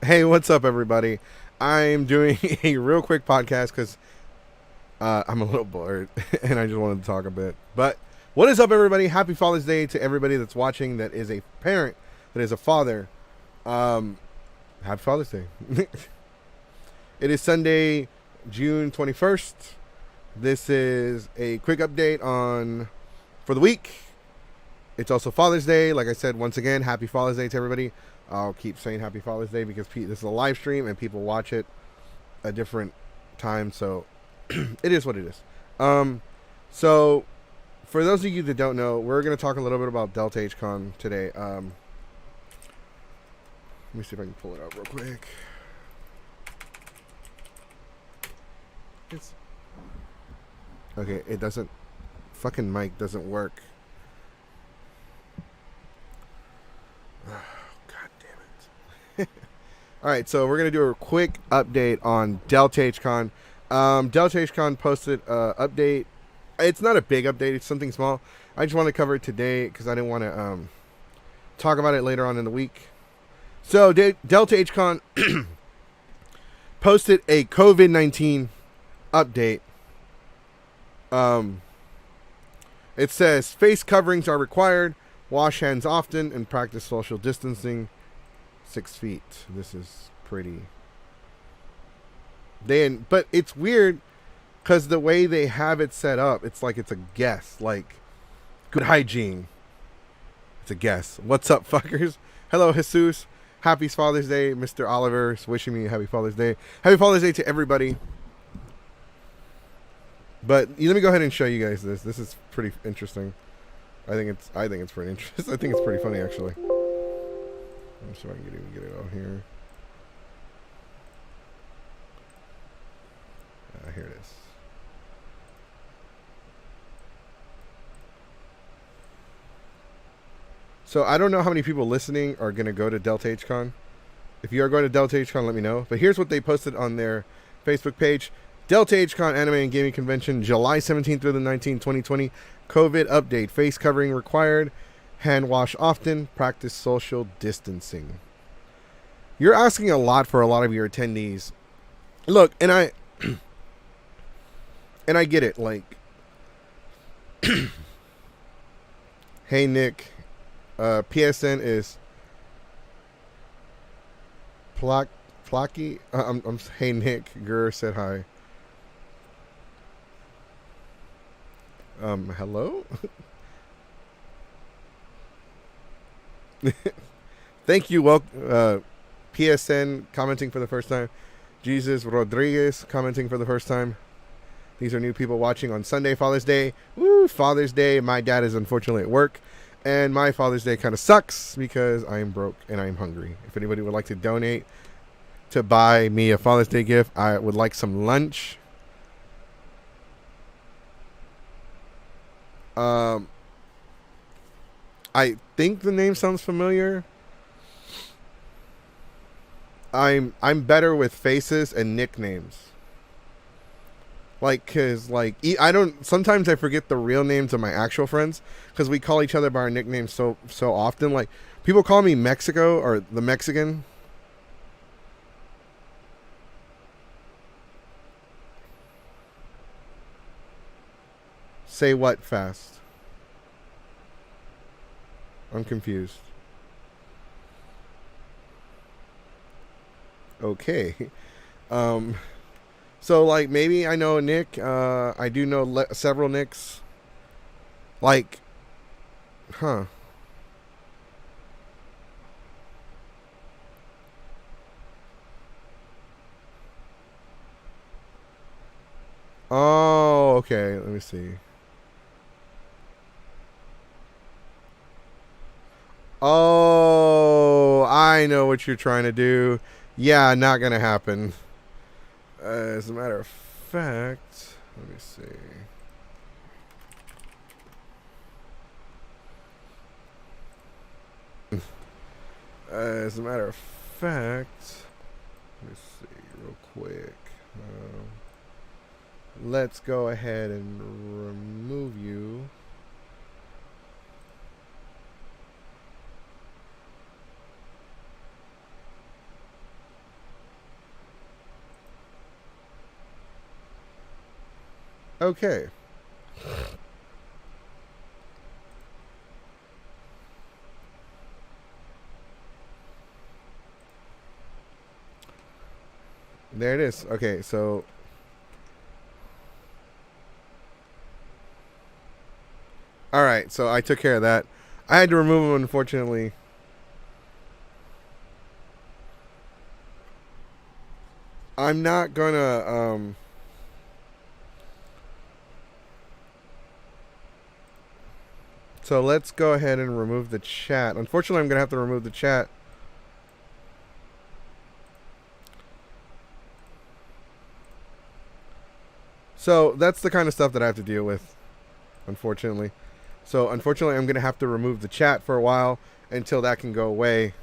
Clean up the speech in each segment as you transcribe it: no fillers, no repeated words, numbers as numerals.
Hey, what's up, everybody? I'm doing a real quick podcast because I'm a little bored and I just wanted to talk a bit. But what is up, everybody? Happy Father's Day to everybody that's watching that is a parent, that is a father. Um, Happy Father's Day. It is Sunday, June 21st. This is a quick update on for the week. It's also Father's Day. Like I said, once again, Happy Father's Day to everybody. I'll keep saying Happy Father's Day because this is a live stream and people watch it a different time. So it is what it is. So for those of you that don't know, we're going to talk a little bit about DeltaH Con today. Let me see if I can pull it up real quick. Okay, it doesn't. Fucking mic doesn't work. God damn it. Alright, so we're going to do a quick update on DeltaH Con. DeltaH Con posted an update. It's not a big update, it's something small. I just want to cover it today because I didn't want to talk about it later on in the week. So, DeltaH Con posted a COVID-19 update. It says face coverings are required, wash hands often, and practice social distancing 6 feet. This is pretty. But it's weird because the way they have it set up, it's like it's a guess. Like, good hygiene. It's a guess. What's up, fuckers? Hello, Jesus. Happy Father's Day. Mr. Oliver is wishing me a happy Father's Day. Happy Father's Day to everybody. But let me go ahead and show you guys this. This is pretty interesting. I think it's pretty interesting. I think it's pretty funny, actually. I'm sure I can even get it out here. Here it is. So I don't know how many people listening are going to go to DeltaH Con. If you are going to DeltaH Con, let me know. But here's what they posted on their Facebook page. DeltaH Con Anime and Gaming Convention, July 17th through the 19th, 2020. COVID update. Face covering required. Hand wash often. Practice social distancing. You're asking a lot for a lot of your attendees. Look, and I get it. Like, hey, Nick. PSN is Plocky. Hey, Nick. Gur said hi. Hello? Thank you, PSN commenting for the first time. Jesus Rodriguez commenting for the first time. These are new people watching on Sunday, Father's Day. Woo, Father's Day. My dad is unfortunately at work. And my Father's Day kind of sucks because I am broke and I am hungry. If anybody would like to donate to buy me a Father's Day gift, I would like some lunch. I think the name sounds familiar. I'm better with faces and nicknames. Like, cause like sometimes I forget the real names of my actual friends because we call each other by our nicknames so often. Like, people call me Mexico or the Mexican. Say what fast? I'm confused. Okay. So, like, maybe I know a Nick. I do know several Nicks. Like, huh. Oh, okay. Let me see. Oh, I know what you're trying to do. Yeah, not gonna happen. As a matter of fact, let me see. As a matter of fact, let me see real quick. Let's go ahead and remove you. Okay. There it is. Okay, so all right, so I took care of that. I had to remove him, unfortunately. I'm not gonna so let's go ahead and remove the chat. Unfortunately, I'm gonna have to remove the chat. So that's the kind of stuff that I have to deal with, unfortunately. So unfortunately, I'm gonna have to remove the chat for a while until that can go away,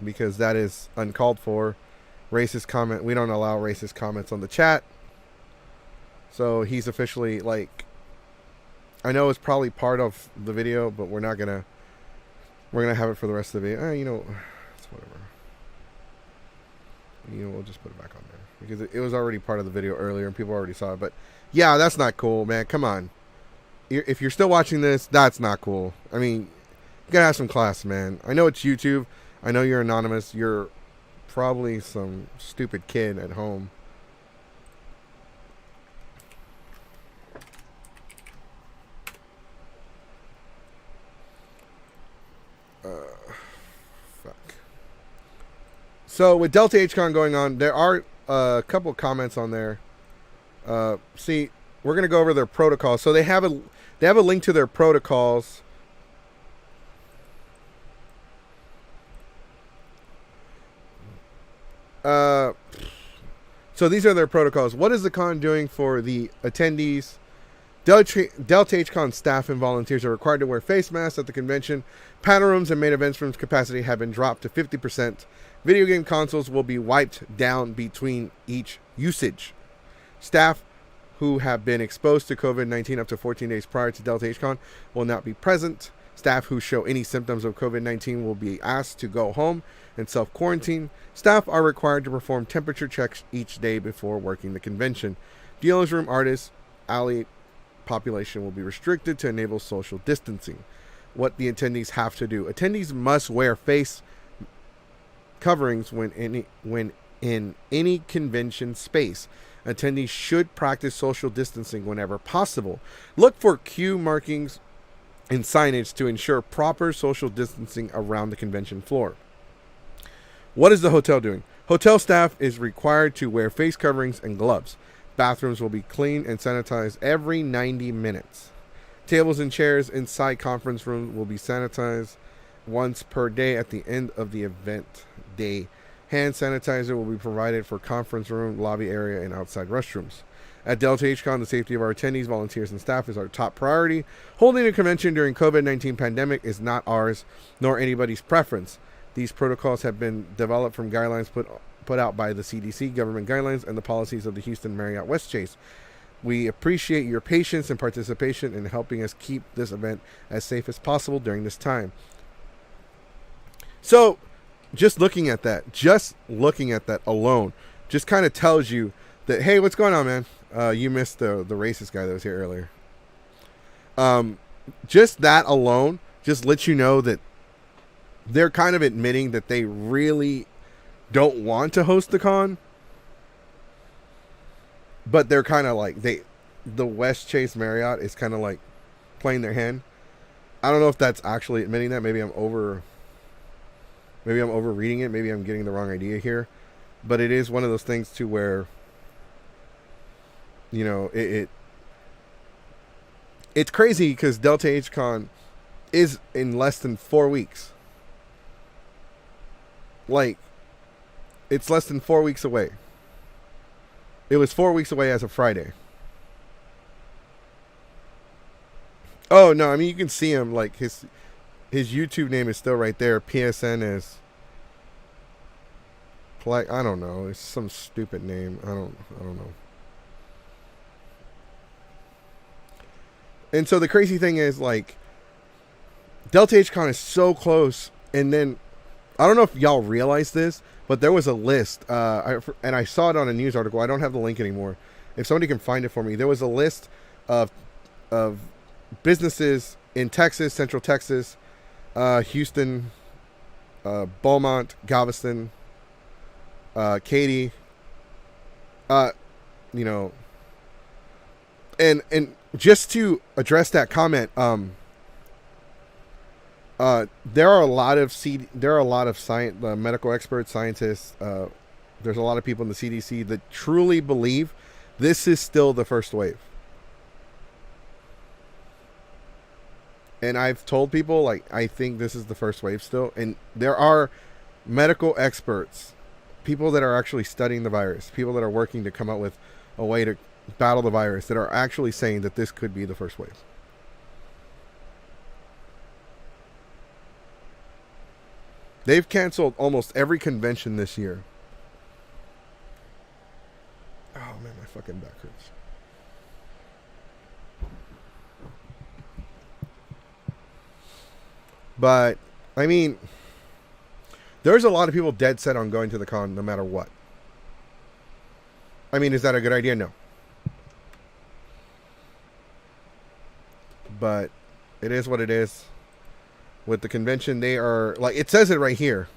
because that is uncalled for. Racist comment. We don't allow racist comments on the chat. So he's officially, like, I know it's probably part of the video, but we're gonna have it for the rest of the video. You know, it's whatever. You know, we'll just put it back on there because it was already part of the video earlier and people already saw it. But yeah, that's not cool, man. Come on. If you're still watching this, that's not cool. I mean, you gotta have some class, man. I know it's YouTube. I know you're anonymous. You're probably some stupid kid at home. Fuck. So with DeltaH Con going on, there are a couple comments on there. See, we're gonna go over their protocols. So they have a link to their protocols. So these are their protocols. What is the con doing for the attendees? DeltaH Con staff and volunteers are required to wear face masks at the convention. Panel rooms and main events rooms capacity have been dropped to 50%. Video game consoles will be wiped down between each usage. Staff who have been exposed to COVID-19 up to 14 days prior to DeltaH Con will not be present. Staff who show any symptoms of COVID-19 will be asked to go home and self-quarantine. Staff are required to perform temperature checks each day before working the convention. Dealers room artists, alley population will be restricted to enable social distancing. What the attendees have to do. Attendees must wear face coverings when in any convention space. Attendees should practice social distancing whenever possible. Look for queue markings and signage to ensure proper social distancing around the convention floor. What is the hotel doing? Hotel staff is required to wear face coverings and gloves. Bathrooms will be cleaned and sanitized every 90 minutes. Tables and chairs inside conference rooms will be sanitized once per day at the end of the event day. Hand sanitizer will be provided for conference room, lobby area, and outside restrooms. At DeltaH Con, the safety of our attendees, volunteers, and staff is our top priority. Holding a convention during COVID-19 pandemic is not ours, nor anybody's preference. These protocols have been developed from guidelines put out by the CDC, government guidelines, and the policies of the Houston Marriott Westchase. We appreciate your patience and participation in helping us keep this event as safe as possible during this time. So, just looking at that alone, just kind of tells you that, hey, what's going on, man? You missed the racist guy that was here earlier. Just that alone just lets you know that they're kind of admitting that they really don't want to host the con, but they're kind of like the Westchase Marriott is kind of like playing their hand. I don't know if that's actually admitting that. Maybe I'm overreading it. Maybe I'm getting the wrong idea here, but it is one of those things to where, you know, it's crazy because DeltaH Con is in less than 4 weeks. Like, it's less than 4 weeks away. It was 4 weeks away as of Friday. Oh, no, I mean, you can see him, like, his YouTube name is still right there. PSN is, like, I don't know. It's some stupid name. I don't know. And so the crazy thing is, like, DeltaH Con is so close, and then I don't know if y'all realize this, but there was a list, and I saw it on a news article. I don't have the link anymore. If somebody can find it for me, there was a list of of businesses in Texas, Central Texas, Houston, Beaumont, Galveston, Katy, you know, and just to address that comment, there are a lot of science, medical experts, scientists. There's a lot of people in the CDC that truly believe this is still the first wave. And I've told people, like, I think this is the first wave still. And there are medical experts, people that are actually studying the virus, people that are working to come up with a way to battle the virus, that are actually saying that this could be the first wave. They've canceled almost every convention this year. Oh man, my fucking back hurts. But, I mean, there's a lot of people dead set on going to the con no matter what. I mean, is that a good idea? No. But it is what it is. With the convention, they are, like, it says it right here.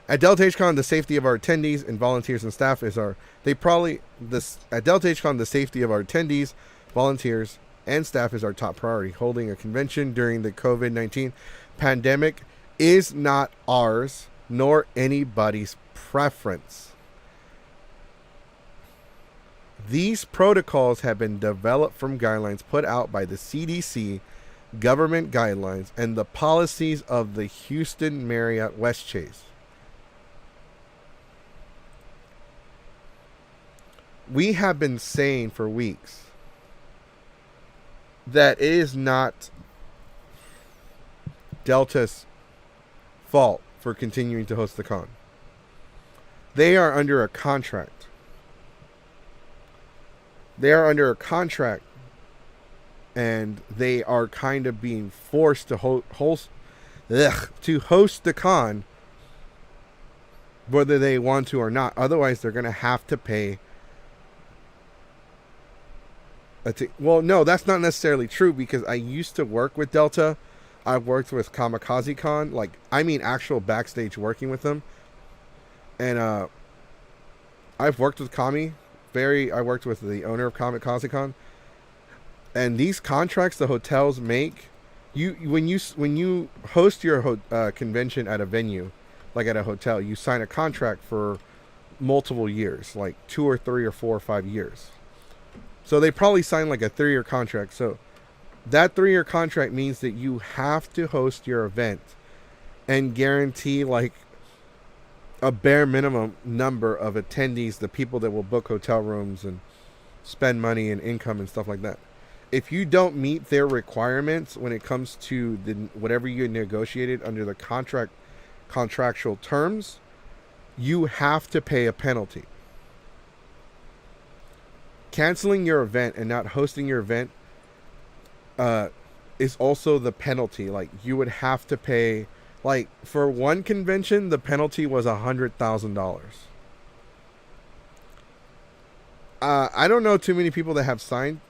At DeltaH Con, the safety of our attendees and volunteers and staff is at DeltaH Con, the safety of our attendees, volunteers, and staff is our top priority. Holding a convention during the COVID-19 pandemic is not ours, nor anybody's preference. These protocols have been developed from guidelines put out by the CDC, government guidelines, and the policies of the Houston Marriott Westchase. We have been saying for weeks that it is not Delta's fault for continuing to host the con. They are under a contract. They are under a contract, and they are kind of being forced to host the con, whether they want to or not. Otherwise, they're going to have to pay. Well, no, that's not necessarily true, because I used to work with Delta. I've worked with Kamikaze Con, like, I mean actual backstage working with them. And I've worked with Kami. I worked with the owner of Kamikaze Con. And these contracts the hotels make, when you host your convention at a venue, like at a hotel, you sign a contract for multiple years, like 2 or 3 or 4 or 5 years. So they probably sign like a 3-year contract. So that 3-year contract means that you have to host your event and guarantee like a bare minimum number of attendees, the people that will book hotel rooms and spend money and income and stuff like that. If you don't meet their requirements when it comes to whatever you negotiated under the contractual terms, you have to pay a penalty. Canceling your event and not hosting your event is also the penalty. Like, you would have to pay, like, for one convention, the penalty was $100,000. I don't know too many people that have signed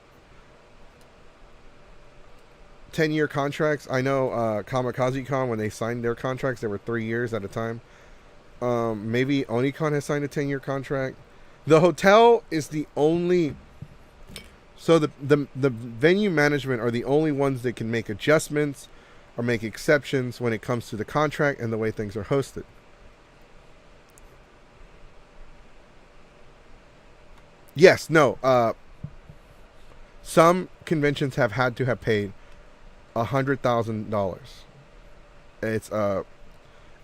10-year contracts. I know Kamikaze Con, when they signed their contracts, they were 3 years at a time. Maybe Onicon has signed a 10-year contract. The hotel is the only... So the venue management are the only ones that can make adjustments or make exceptions when it comes to the contract and the way things are hosted. Yes, no. Some conventions have had to have paid $100,000. It's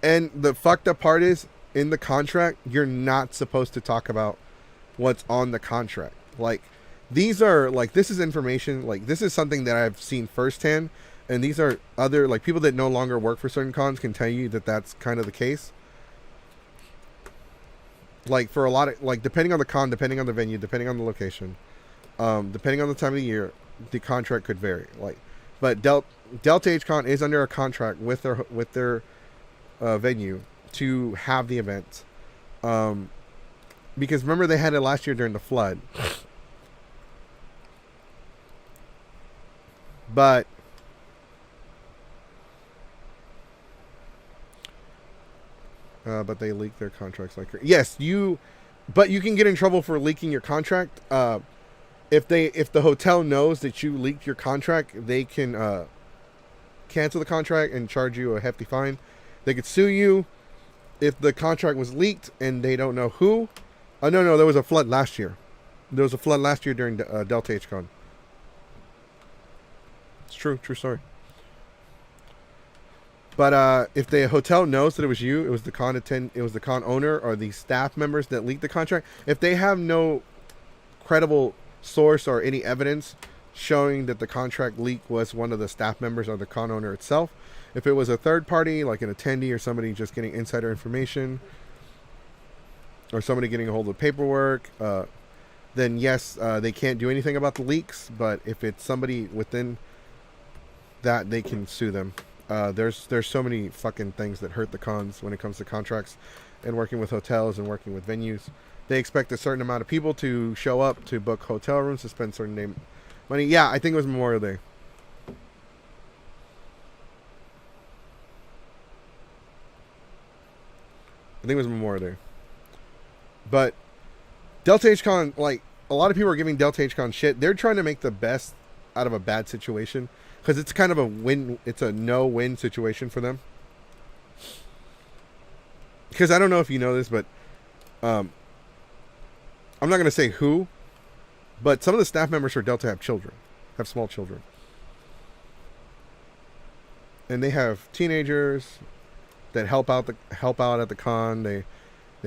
and the fucked up part is, in the contract, you're not supposed to talk about what's on the contract. Like, these are, like, this is information, like, this is something that I've seen firsthand, and these are other, like, people that no longer work for certain cons can tell you that that's kind of the case. Like, for a lot of, like, depending on the con, depending on the venue, depending on the location, depending on the time of the year, the contract could vary. Like, but DeltaH Con is under a contract with their venue to have the event. Because remember, they had it last year during the flood. But they leak their contracts like yes, but you can get in trouble for leaking your contract. If the hotel knows that you leaked your contract, they can cancel the contract and charge you a hefty fine. They could sue you if the contract was leaked and they don't know who. No, there was a flood last year. There was a flood last year during DeltaH Con. It's true story. But if the hotel knows that it was you, it was the con owner or the staff members that leaked the contract. If they have no credible source or any evidence showing that the contract leak was one of the staff members or the con owner itself, if it was a third party like an attendee or somebody just getting insider information or somebody getting a hold of paperwork, then yes, they can't do anything about the leaks. But if it's somebody within that, they can sue them. There's so many fucking things that hurt the cons when it comes to contracts and working with hotels and working with venues. They expect a certain amount of people to show up to book hotel rooms, to spend certain money. Yeah, I think it was Memorial Day. I think it was Memorial Day. But DeltaH Con, like, a lot of people are giving DeltaH Con shit. They're trying to make the best out of a bad situation. Because it's kind of a win. It's a no-win situation for them. Because I don't know if you know this, but I'm not going to say who, but some of the staff members for Delta have small children. And they have teenagers that help out at the con. They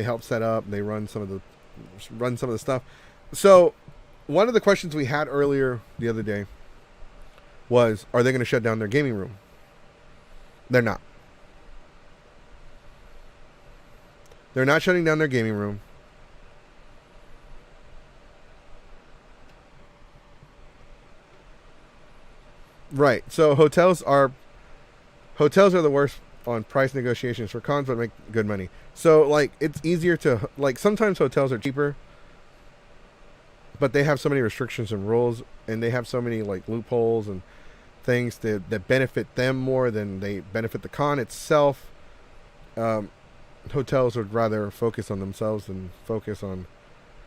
help set up. They run some of the stuff. So one of the questions we had earlier the other day was, are they going to shut down their gaming room? They're not. They're not shutting down their gaming room. Right. So hotels are the worst on price negotiations for cons, but make good money. So like it's easier to like sometimes hotels are cheaper, but they have so many restrictions and rules, and they have so many like loopholes and things that benefit them more than they benefit the con itself. Hotels would rather focus on themselves than focus on,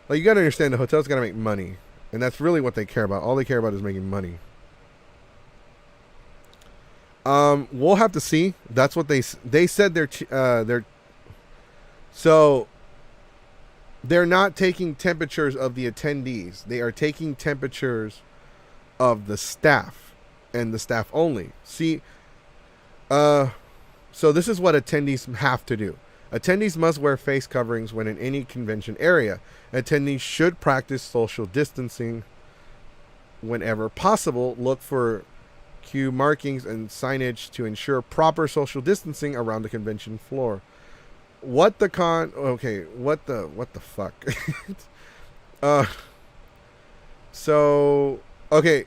like, you got to understand the hotels got to make money, and that's really what they care about. All they care about is making money. We'll have to see. That's what they said. So they're not taking temperatures of the attendees. They are taking temperatures of the staff, and the staff only. See, so this is what attendees have to do. Attendees must wear face coverings when in any convention area. Attendees should practice social distancing whenever possible. Look for cue markings and signage to ensure proper social distancing around the convention floor. What the fuck? Okay.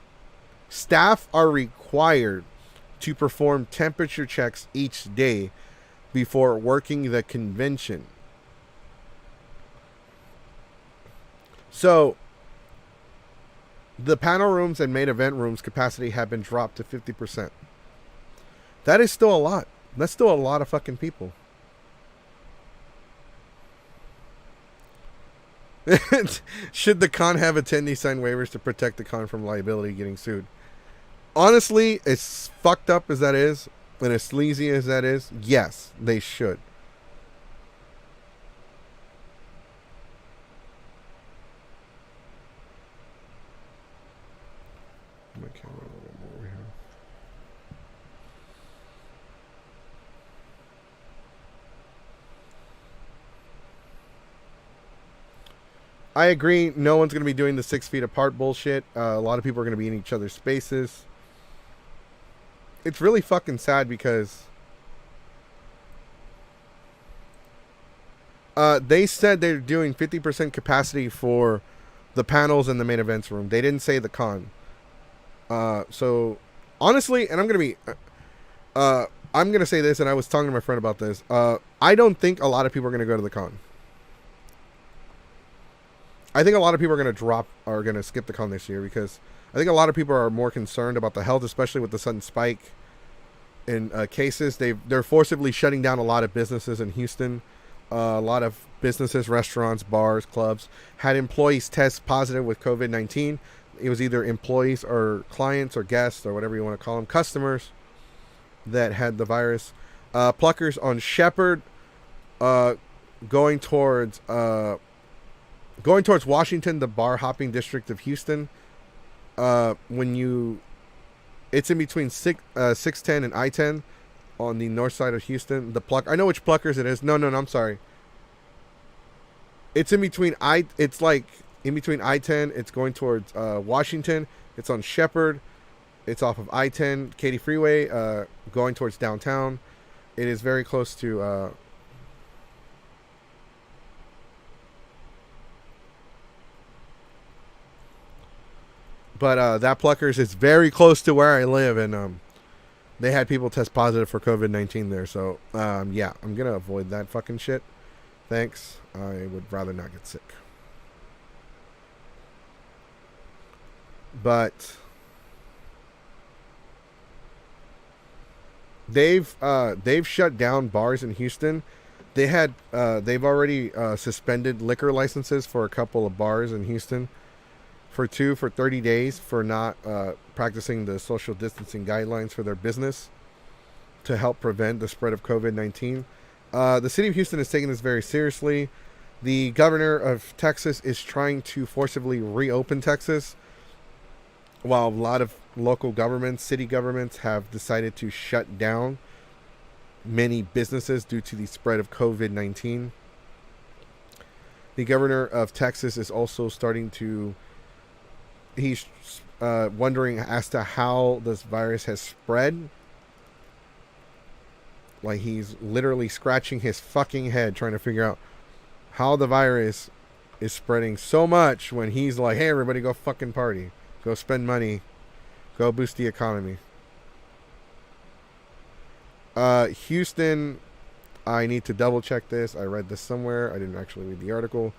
Staff are required to perform temperature checks each day before working the convention. So the panel rooms and main event rooms capacity have been dropped to 50%. That is still a lot. That's still a lot of fucking people. Should the con have attendees sign waivers to protect the con from liability getting sued? Honestly, as fucked up as that is, and as sleazy as that is, yes, they should. My camera a little bit more over here. I agree. No one's going to be doing the 6 feet apart bullshit. A lot of people are going to be in each other's spaces. It's really fucking sad because they said they're doing 50% capacity for the panels in the main events room. They didn't say the con. So honestly, and I'm going to say this, and I was talking to my friend about this. I don't think a lot of people are going to go to the con. I think a lot of people are going to skip the con this year because I think a lot of people are more concerned about the health, especially with the sudden spike in cases. They're forcibly shutting down a lot of businesses in Houston. A lot of businesses, restaurants, bars, clubs had employees test positive with COVID-19. It was either employees or clients or guests or whatever you want to call them, customers that had the virus. Pluckers on Shepherd, going towards Washington, the bar hopping district of Houston. It's in between 610 and I-10 on the north side of Houston. I know which Pluckers it is. No, I'm sorry. It's in between it's like in between I-10. It's going towards Washington. It's on Shepherd. It's off of I-10, Katy Freeway, going towards downtown. It is very close to but that Pluckers is very close to where I live, and they had people test positive for COVID-19 there. So yeah, I'm gonna avoid that fucking shit. Thanks. I would rather not get sick. But they've shut down bars in Houston. They've already suspended liquor licenses for a couple of bars in Houston for 30 days for not practicing the social distancing guidelines for their business to help prevent the spread of COVID-19. The city of Houston is taking this very seriously. The governor of Texas is trying to forcibly reopen Texas, while a lot of local governments, city governments, have decided to shut down many businesses due to the spread of COVID-19. The governor of Texas is also he's wondering as to how this virus has spread. Like, he's literally scratching his fucking head trying to figure out how the virus is spreading so much when he's like, hey, everybody, go fucking party. Go spend money. Go boost the economy. Houston, I need to double check this. I read this somewhere. I didn't actually read the article.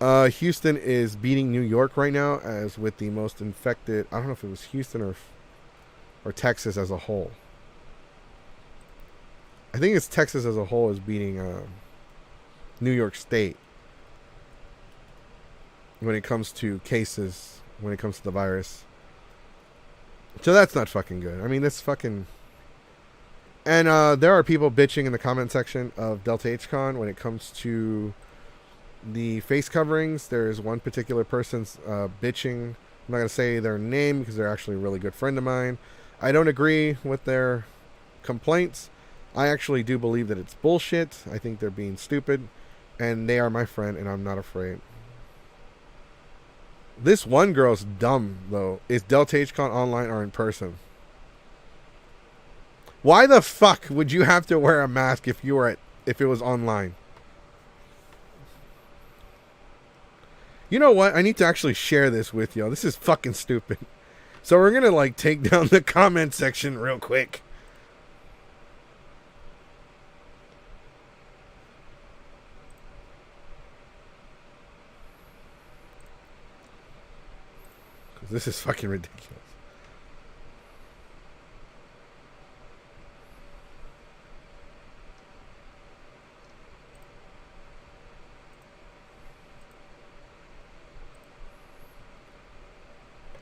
Houston is beating New York right now as with the most infected. I don't know if it was Houston or Texas as a whole. I think it's Texas as a whole is beating New York State when it comes to cases, when it comes to the virus. So that's not fucking good. I mean, that's fucking... And there are people bitching in the comment section of DeltaH Con when it comes to the face coverings. There's one particular person's bitching. I'm not going to say their name because they're actually a really good friend of mine. I don't agree with their complaints. I actually do believe that it's bullshit. I think they're being stupid. And they are my friend, and I'm not afraid. This one girl's dumb, though. Is DeltaH Con online or in person? Why the fuck would you have to wear a mask if it was online? You know what? I need to actually share this with y'all. This is fucking stupid. So we're gonna like take down the comment section real quick. This is fucking ridiculous.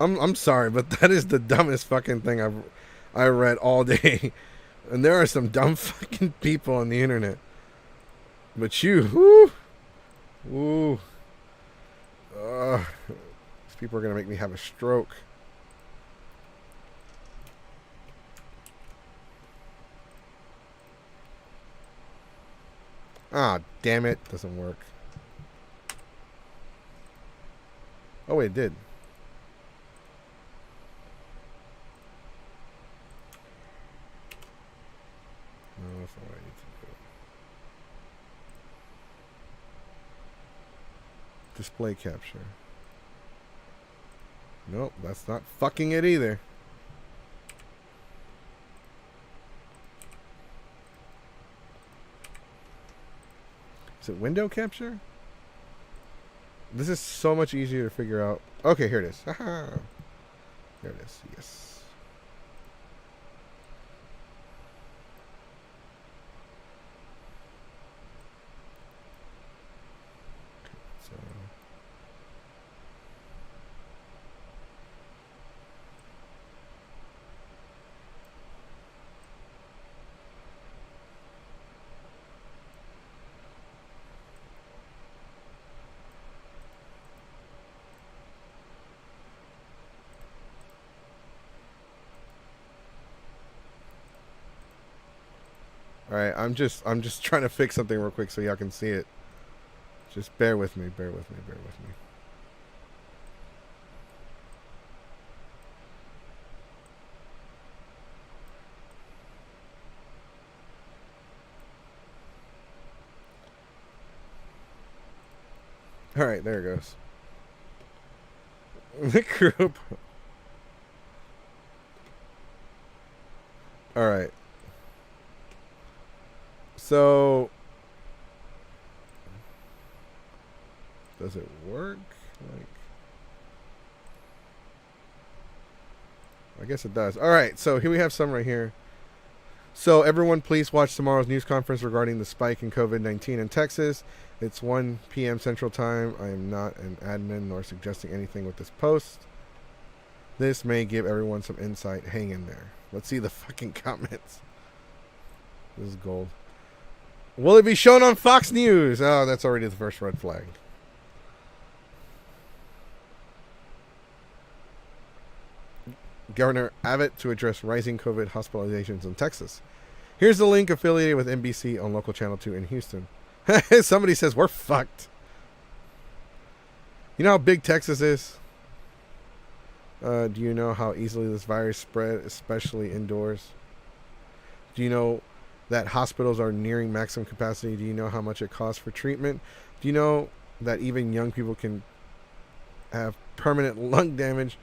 I'm sorry, but that is the dumbest fucking thing I read all day. And there are some dumb fucking people on the internet. But you, whoo, these people are gonna make me have a stroke. Ah, damn it, doesn't work. Oh wait, it did. No, that's not what I need to do. Display capture. Nope, that's not fucking it either. Is it window capture? This is so much easier to figure out. Okay, here it is. Haha. There it is. Yes. So. All right, I'm just trying to fix something real quick so y'all can see it. Just bear with me, bear with me, bear with me. All right, there it goes. The group. All right. So, does it work? Like, I guess it does. All right, so here we have some right here. So, everyone, please watch tomorrow's news conference regarding the spike in COVID-19 in Texas. It's 1 p.m. Central Time. I am not an admin nor suggesting anything with this post. This may give everyone some insight. Hang in there. Let's see the fucking comments. This is gold. Will it be shown on Fox News? Oh, that's already the first red flag. Governor Abbott to address rising COVID hospitalizations in Texas. Here's the link affiliated with NBC on local channel 2 in Houston. Somebody says we're fucked. You know how big Texas is? Do you know how easily this virus spread, especially indoors? Do you know that hospitals are nearing maximum capacity? Do you know how much it costs for treatment? Do you know that even young people can have permanent lung damage?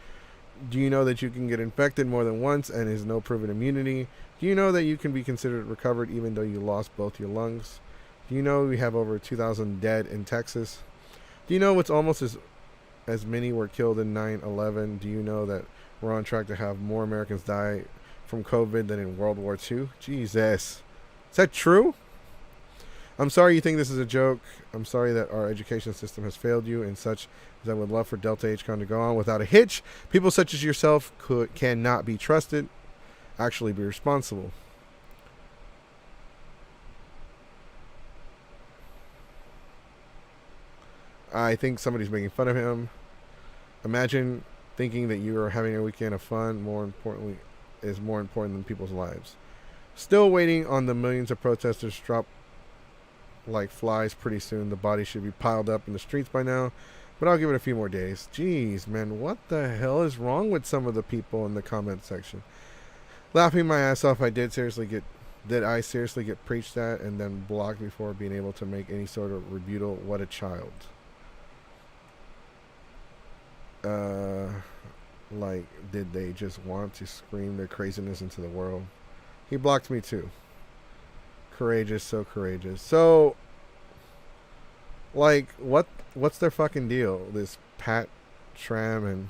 Do you know that you can get infected more than once and is no proven immunity? Do you know that you can be considered recovered even though you lost both your lungs? Do you know we have over 2,000 dead in Texas? Do you know it's almost as many were killed in 9/11? Do you know that we're on track to have more Americans die from COVID than in World War II? Jesus. Is that true? I'm sorry you think this is a joke. I'm sorry that our education system has failed you, and such as I would love for DeltaH Con to go on without a hitch. People such as yourself cannot be trusted. Actually be responsible. I think somebody's making fun of him. Imagine thinking that you are having a weekend of fun. More importantly, is more important than people's lives. Still waiting on the millions of protesters drop like flies pretty soon. The bodies should be piled up in the streets by now, but I'll give it a few more days. Jeez, man, what the hell is wrong with some of the people in the comment section? Laughing my ass off. Did I seriously get preached at and then blocked before being able to make any sort of rebuttal? What a child. Like, did they just want to scream their craziness into the world? He blocked me too. Courageous, so courageous. So, like, what's their fucking deal? This Pat Tram and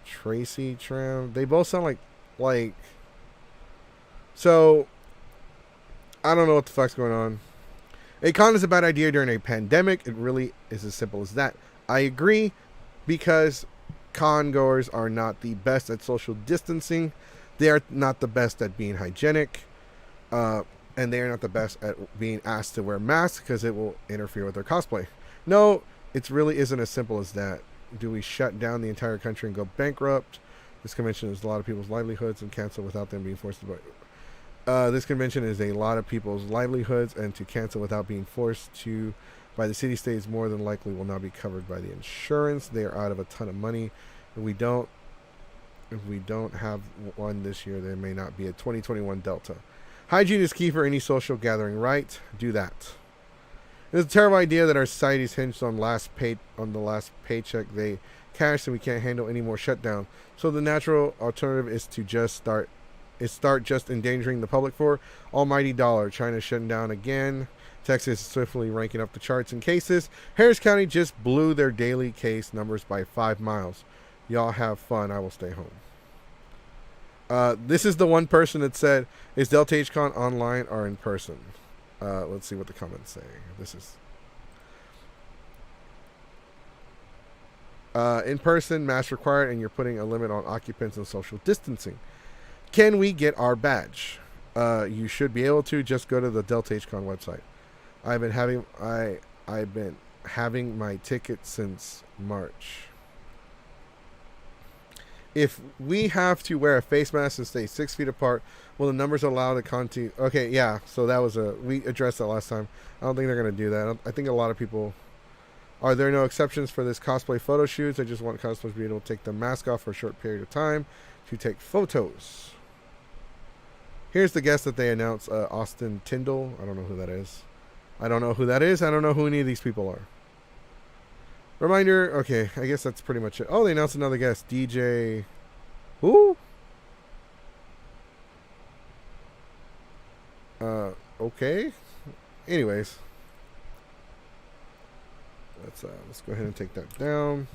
Tracy Tram, they both sound like. So, I don't know what the fuck's going on. A con is a bad idea during a pandemic. It really is as simple as that. I agree, because con goers are not the best at social distancing. They are not the best at being hygienic. And they are not the best at being asked to wear masks because it will interfere with their cosplay. No, it really isn't as simple as that. Do we shut down the entire country and go bankrupt? This convention is a lot of people's livelihoods and cancel without them being forced to buy. This convention is a lot of people's livelihoods, and to cancel without being forced to by the city states more than likely will not be covered by the insurance. They are out of a ton of money. If we don't have one this year, there may not be a 2021 Delta. Hygiene is key for any social gathering, right? Do that. It's a terrible idea that our society is hinged on the last paycheck they cashed, and we can't handle any more shutdown. So the natural alternative is to just start endangering the public for almighty dollar. China shutting down again. Texas is swiftly ranking up the charts in cases. Harris County just blew their daily case numbers by 5 miles. Y'all have fun. I will stay home. This is the one person that said, is DeltaH Con online or in person? Let's see what the comments say. This is in person, mask required, and you're putting a limit on occupants and social distancing. Can we get our badge? You should be able to. Just go to the DeltaH Con website. I've been having my ticket since March. If we have to wear a face mask and stay 6 feet apart, will the numbers allow the con to... Okay, yeah, so that was we addressed that last time. I don't think they're going to do that. I think a lot of people... Are there no exceptions for this cosplay photo shoots? I just want cosplayers to be able to take the mask off for a short period of time to take photos. Here's the guest that they announced, Austin Tyndall. I don't know who that is. I don't know who that is. I don't know who any of these people are. Reminder, okay, I guess that's pretty much it. Oh, they announced another guest, DJ. Who? Okay. Anyways, let's go ahead and take that down.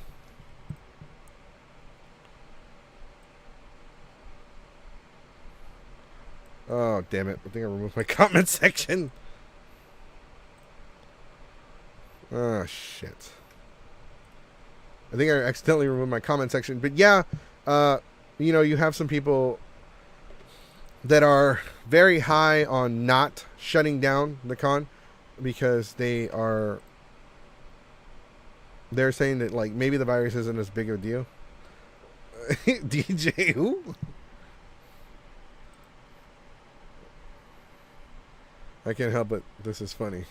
Oh, damn it. I think I removed my comment section. Oh, shit. I think I accidentally removed my comment section. But yeah, you know, you have some people that are very high on not shutting down the con because they're saying that, like, maybe the virus isn't as big of a deal. DJ who? I can't help it. This is funny.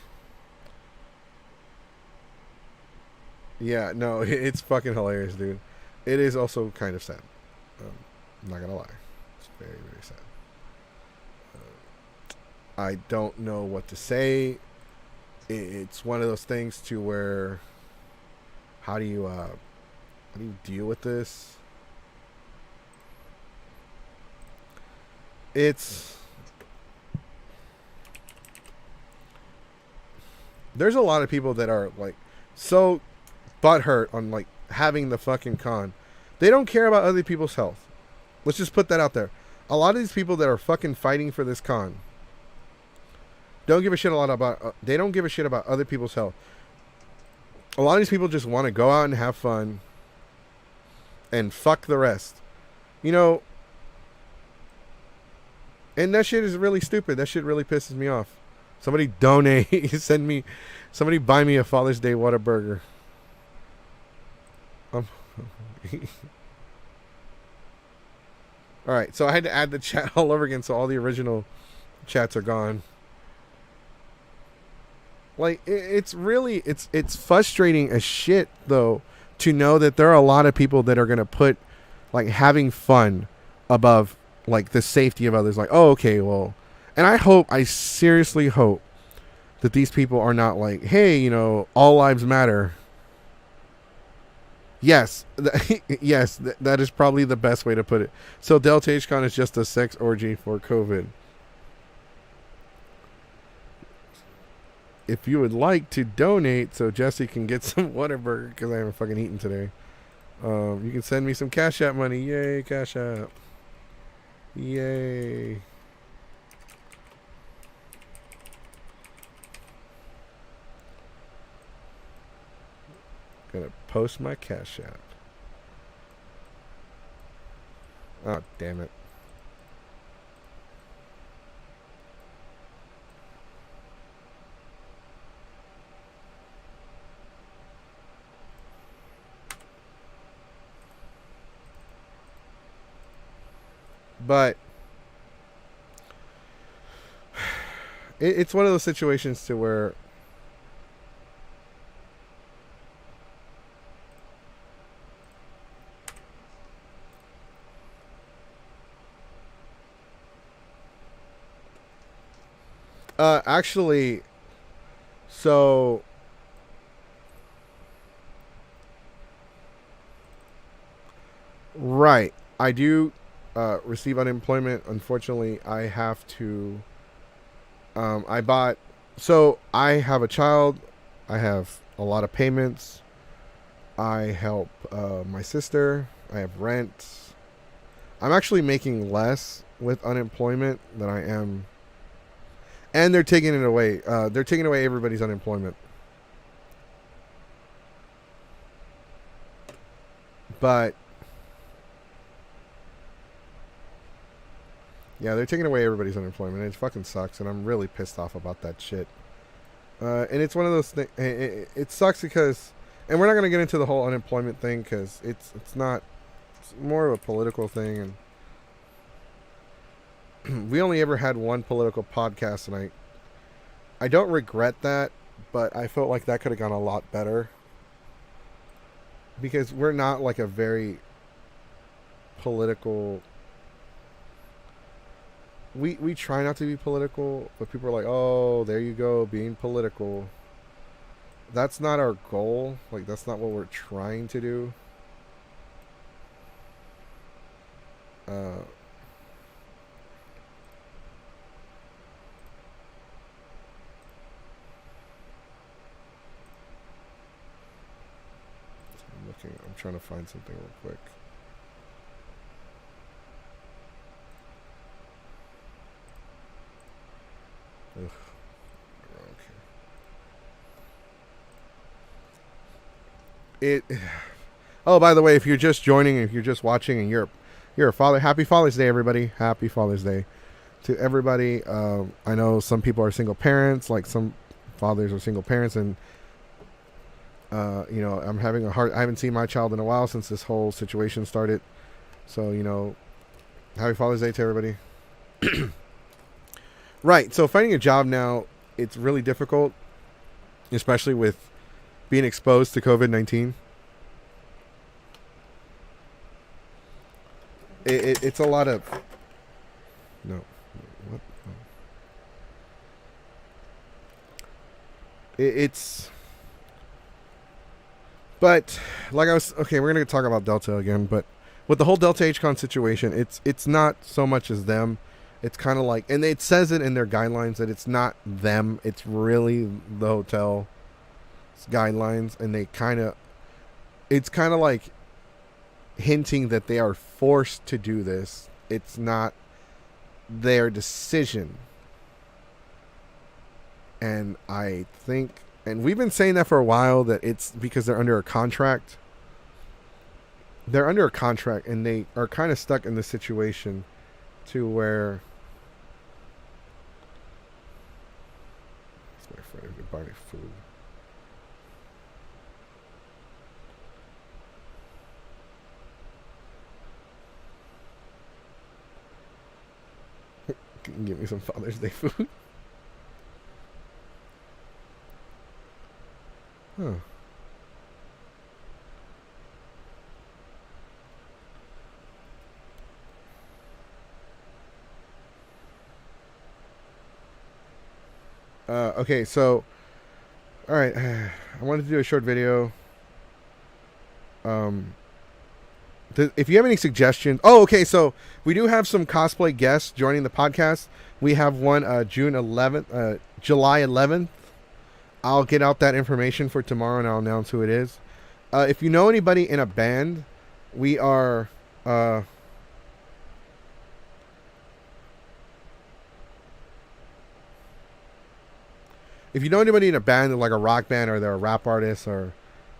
Yeah, no, it's fucking hilarious, dude. It is also kind of sad. I'm not gonna lie. It's very, very sad. I don't know what to say. It's one of those things to where, how do you deal with this? There's a lot of people that are like so butthurt on like having the fucking con. They don't care about other people's health. Let's just put that out there. A lot of these people that are fucking fighting for this con don't give a shit about they don't give a shit about other people's health. A lot of these people just want to go out and have fun and fuck the rest. You know, and that shit is really stupid. That shit really pisses me off. Somebody donate. Somebody buy me a Father's Day Whataburger. Alright, so I had to add the chat all over again, so all the original chats are gone. Like, it's really, it's frustrating as shit, though, to know that there are a lot of people that are going to put, like, having fun above, like, the safety of others. Like, oh, okay, well... And I seriously hope that these people are not like, hey, you know, all lives matter. Yes, yes, that is probably the best way to put it. So DeltaH Con is just a sex orgy for COVID. If you would like to donate so Jesse can get some Whataburger, because I haven't fucking eaten today, you can send me some Cash App money. Yay, Cash App. Yay. Gonna post my Cash App. Oh, damn it. But it's one of those situations to where actually, so right, I do receive unemployment. Unfortunately, I have to. I bought So I have a child. I have a lot of payments. I help my sister. I have rent. I'm actually making less with unemployment than I am. And they're taking it away. They're taking away everybody's unemployment. But yeah, they're taking away everybody's unemployment. It fucking sucks, and I'm really pissed off about that shit. And it's one of those things. It sucks because, and we're not gonna get into the whole unemployment thing because it's not. It's more of a political thing, and we only ever had one political podcast, and I don't regret that, but I felt like that could have gone a lot better because we're not like a very political. We try not to be political, but people are like, "Oh, there you go, being political." That's not our goal. Like that's not what we're trying to do. Uh, I'm looking. I'm trying to find something real quick. Ugh. Okay. Oh, by the way, if you're just joining, if you're just watching, and you're a father, happy Father's Day, everybody. Happy Father's Day to everybody. I know some people are single parents, like some fathers are single parents, and I'm having a hard. I haven't seen my child in a while since this whole situation started. So happy Father's Day to everybody. Right. So finding a job now, it's really difficult, especially with being exposed to COVID-19. It's a lot of no. What? It's but like I was okay. We're gonna talk about Delta again, but with the whole DeltaH Con situation, it's not so much as them. It's kind of like, and it says it in their guidelines that it's not them. It's really the hotel guidelines, and it's kind of like hinting that they are forced to do this. It's not their decision. And I think, and we've been saying that for a while, that it's because they're under a contract. They're under a contract, and they are kind of stuck in the situation to where it's my friend who buy me food. Can you give me some Father's Day food? Huh. Okay, so, all right, I wanted to do a short video. If you have any suggestions, okay, so we do have some cosplay guests joining the podcast. We have one July 11th. I'll get out that information for tomorrow, and I'll announce who it is. If you know anybody in a band, we are. If you know anybody in a band, like a rock band, or they're a rap artist, or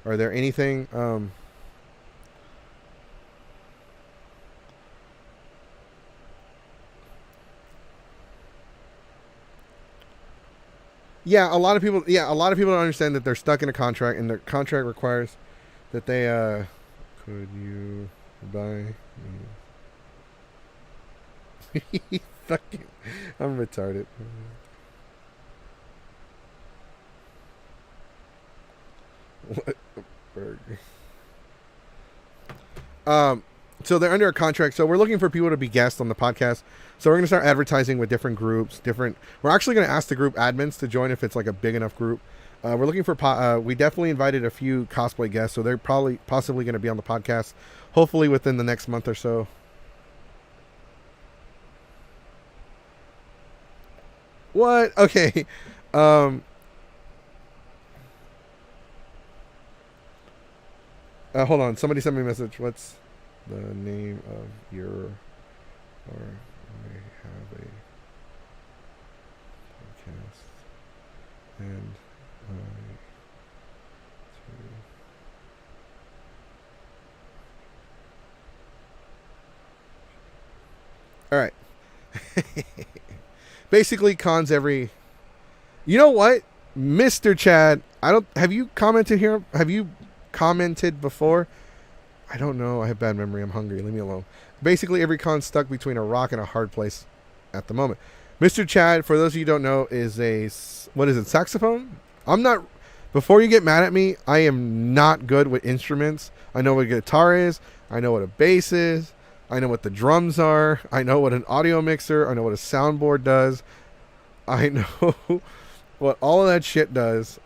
they're anything, a lot of people don't understand that they're stuck in a contract, and their contract requires that they could you buy me? Fucking, I'm retarded. What a burger. So they're under a contract. So we're looking for people to be guests on the podcast. So we're going to start advertising with different groups. We're actually going to ask the group admins to join if it's like a big enough group. We're looking for. We definitely invited a few cosplay guests, so they're possibly going to be on the podcast. Hopefully within the next month or so. What? Okay. Hold on. Somebody sent me a message. What's the name of your, or I have a podcast and all right. Basically, cons every. You know what, Mr. Chad? I don't. Have you commented here? Have you commented before? I don't know. I have bad memory. I'm hungry. Leave me alone. Basically, every con stuck between a rock and a hard place at the moment. Mr. Chad, for those of you who don't know, is a what is it? Saxophone? I'm not. Before you get mad at me, I am not good with instruments. I know what a guitar is. I know what a bass is. I know what the drums are. I know what an audio mixer. I know what a soundboard does. I know what all of that shit does.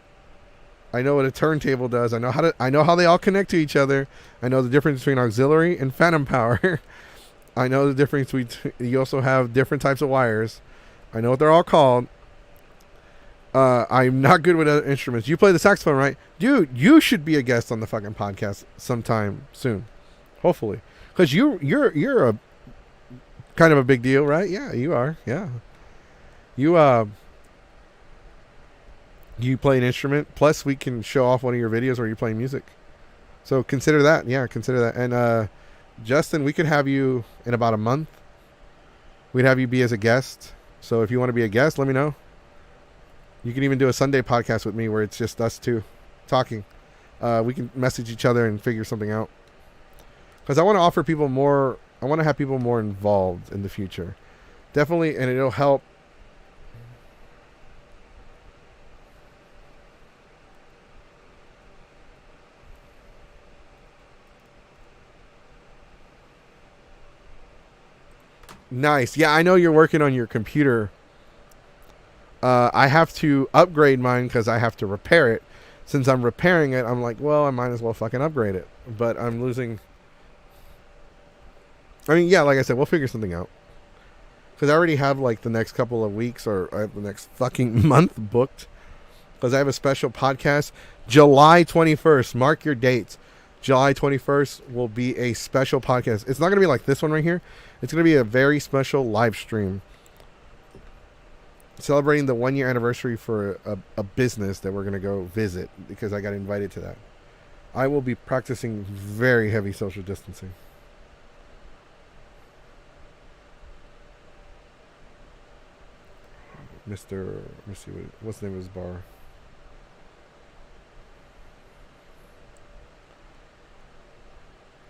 I know what a turntable does. I know how they all connect to each other. I know the difference between auxiliary and phantom power. I know the difference between. You also have different types of wires. I know what they're all called. I'm not good with other instruments. You play the saxophone, right? Dude, you should be a guest on the fucking podcast sometime soon. Hopefully. Because you're a kind of a big deal, right? Yeah, you are. Yeah. You play an instrument. Plus, we can show off one of your videos where you play music. So consider that. Yeah, consider that. And Justin, we could have you in about a month. We'd have you be as a guest. So if you want to be a guest, let me know. You can even do a Sunday podcast with me where it's just us two talking. We can message each other and figure something out. Because I want to offer people more. I want to have people more involved in the future. Definitely, and it'll help. Nice. Yeah, I know you're working on your computer. I have to upgrade mine because I have to repair it. Since I'm repairing it, I'm like, well, I might as well fucking upgrade it. But I'm losing. I mean, yeah, like I said, we'll figure something out. Because I already have like the next couple of weeks or I have the next fucking month booked. Because I have a special podcast. July 21st. Mark your dates. July 21st will be a special podcast. It's not going to be like this one right here. It's going to be a very special live stream. Celebrating the 1 year anniversary for a business that we're going to go visit. Because I got invited to that. I will be practicing very heavy social distancing. Let me see, what's the name of his bar?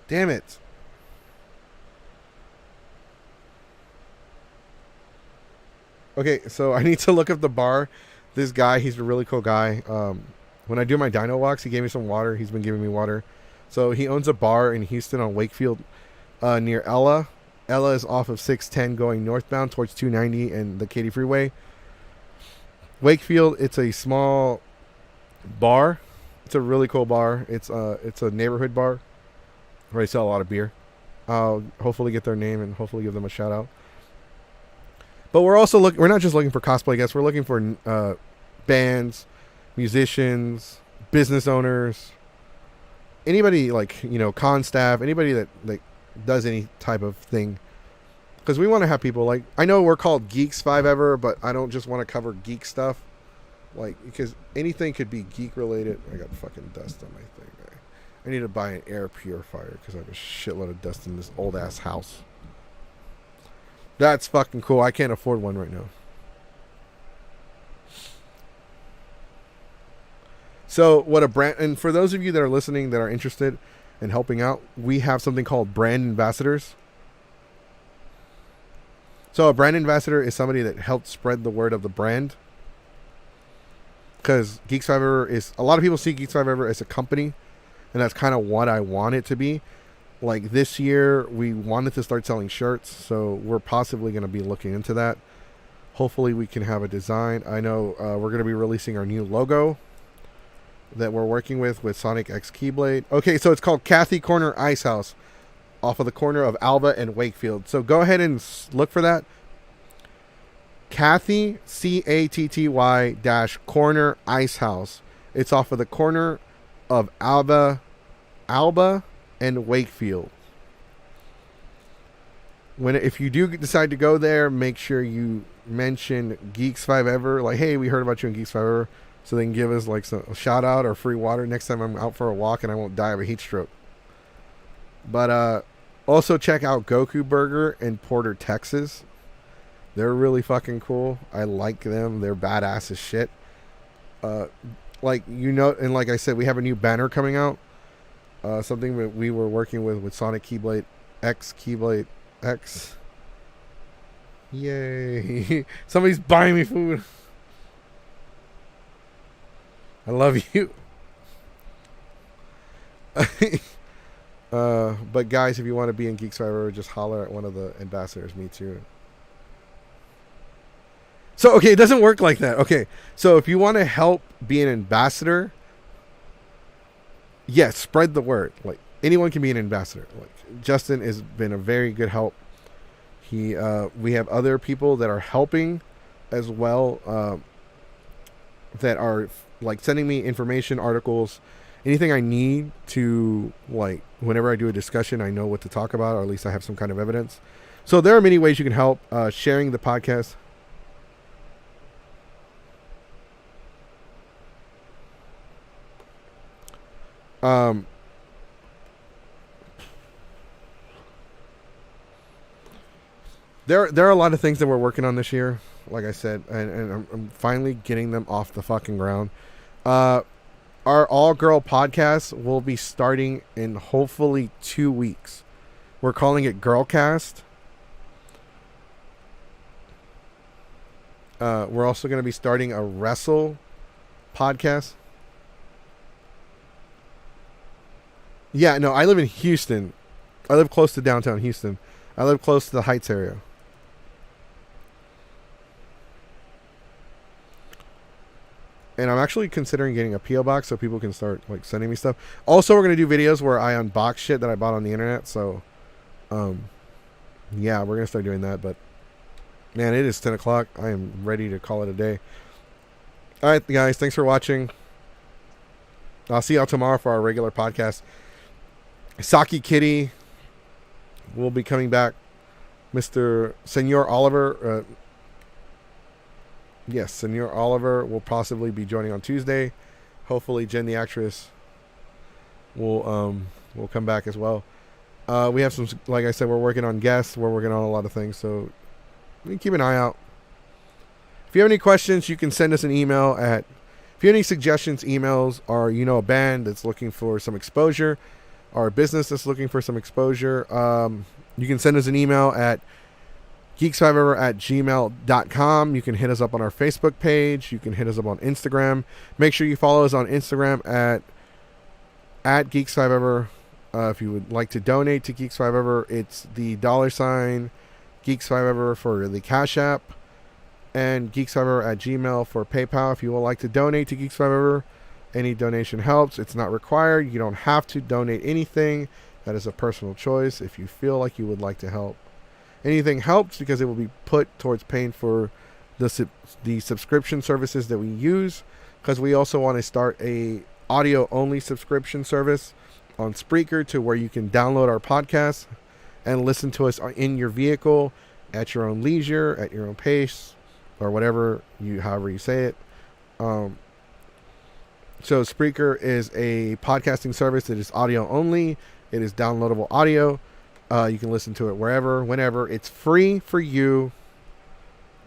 Damn it. Okay, so I need to look up the bar. This guy, he's a really cool guy. When I do my dyno walks, he gave me some water. He's been giving me water. So he owns a bar in Houston on Wakefield near Ella. Ella is off of 610 going northbound towards 290 and the Katy Freeway. Wakefield, it's a small bar. It's a really cool bar. It's a neighborhood bar where they sell a lot of beer. I'll hopefully get their name and hopefully give them a shout out. But we're also we're not just looking for cosplay guests. We're looking for bands, musicians, business owners, anybody like, con staff, anybody that does any type of thing. Because we want to have people like, I know we're called Geeks 5 Ever, but I don't just want to cover geek stuff. Like, because anything could be geek related. I got fucking dust on my thing. I need to buy an air purifier because I have a shitload of dust in this old ass house. That's fucking cool. I can't afford one right now. So what a brand, and for those of you that are listening that are interested in helping out, we have something called brand ambassadors. So a brand ambassador is somebody that helps spread the word of the brand. Because Geeks 5 Ever is, a lot of people see Geeks 5 Ever as a company, and that's kind of what I want it to be. Like this year, we wanted to start selling shirts, so we're possibly going to be looking into that. Hopefully we can have a design. I know we're going to be releasing our new logo that we're working with Sonic X Keyblade. Okay, so it's called Kathy Corner Ice House, off of the corner of Alba and Wakefield. So go ahead and look for that. Cathy, Catty - Corner Ice House. It's off of the corner of Alba and Wakefield. If you do decide to go there, make sure you mention Geeks 5 Ever. Like, hey, we heard about you in Geeks 5 Ever. So they can give us like a shout out or free water next time I'm out for a walk and I won't die of a heat stroke. But also check out Goku Burger in Porter, Texas. They're really fucking cool. I like them. They're badass as shit. Like, you know, and like I said, we have a new banner coming out. Something that we were working with Sonic Keyblade X. Yay. Somebody's buying me food. I love you. But guys, if you want to be in Geek Survivor, just holler at one of the ambassadors. Me too. So, okay, it doesn't work like that. Okay, so if you want to help be an ambassador, yes, spread the word. Like, anyone can be an ambassador. Like, Justin has been a very good help. We have other people that are helping as well, that are like sending me information, articles, anything I need to, like, whenever I do a discussion, I know what to talk about, or at least I have some kind of evidence. So there are many ways you can help. Sharing the podcast. There are a lot of things that we're working on this year, like I said, and I'm finally getting them off the fucking ground. Our all-girl podcast will be starting in hopefully 2 weeks. We're calling it Girlcast. We're also going to be starting a wrestle podcast. Yeah, no, I live in Houston. I live close to downtown Houston. I live close to the Heights area. And I'm actually considering getting a P.O. box so people can start, like, sending me stuff. Also, we're going to do videos where I unbox shit that I bought on the internet. So, yeah, we're going to start doing that. But, man, it is 10 o'clock. I am ready to call it a day. All right, guys, thanks for watching. I'll see y'all tomorrow for our regular podcast. Saki Kitty will be coming back. Mr. Senor Oliver... yes, Senor Oliver will possibly be joining on Tuesday. Hopefully, Jen the actress will come back as well. We have some, like I said, we're working on guests. We're working on a lot of things, so you can keep an eye out. If you have any questions, you can send us an email at. If you have any suggestions, emails, or you know a band that's looking for some exposure, or a business that's looking for some exposure, you can send us an email at geeks5ever@gmail.com. You can hit us up on our Facebook page. You can hit us up on Instagram. Make sure you follow us on Instagram at Geeks5ever. If you would like to donate to Geeks5ever, it's the $sign Geeks5ever for the Cash App, and Geeks5ever@gmail for PayPal. If you would like to donate to Geeks5ever, any donation helps. It's not required. You don't have to donate anything. That is a personal choice. If you feel like you would like to help, anything helps because it will be put towards paying for the subscription services that we use, because we also want to start a audio only subscription service on Spreaker to where you can download our podcast and listen to us in your vehicle at your own leisure, at your own pace, or whatever however you say it. So Spreaker is a podcasting service that is audio only. It is downloadable audio. You can listen to it wherever, whenever. It's free for you,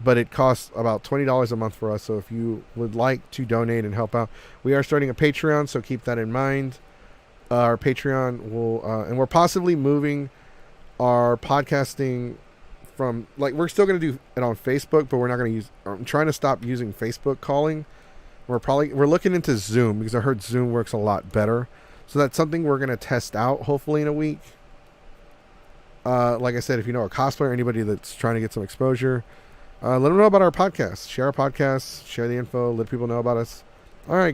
but it costs about $20 a month for us. So if you would like to donate and help out, we are starting a Patreon, so keep that in mind. Our Patreon will, and we're possibly moving our podcasting from, like, we're still going to do it on Facebook, but we're not going to use, I'm trying to stop using Facebook calling. We're looking into Zoom, because I heard Zoom works a lot better. So that's something we're going to test out, hopefully in a week. Like I said, if you know a cosplayer or anybody that's trying to get some exposure, let them know about our podcast. Share our podcast, share the info, let people know about us. All right, guys.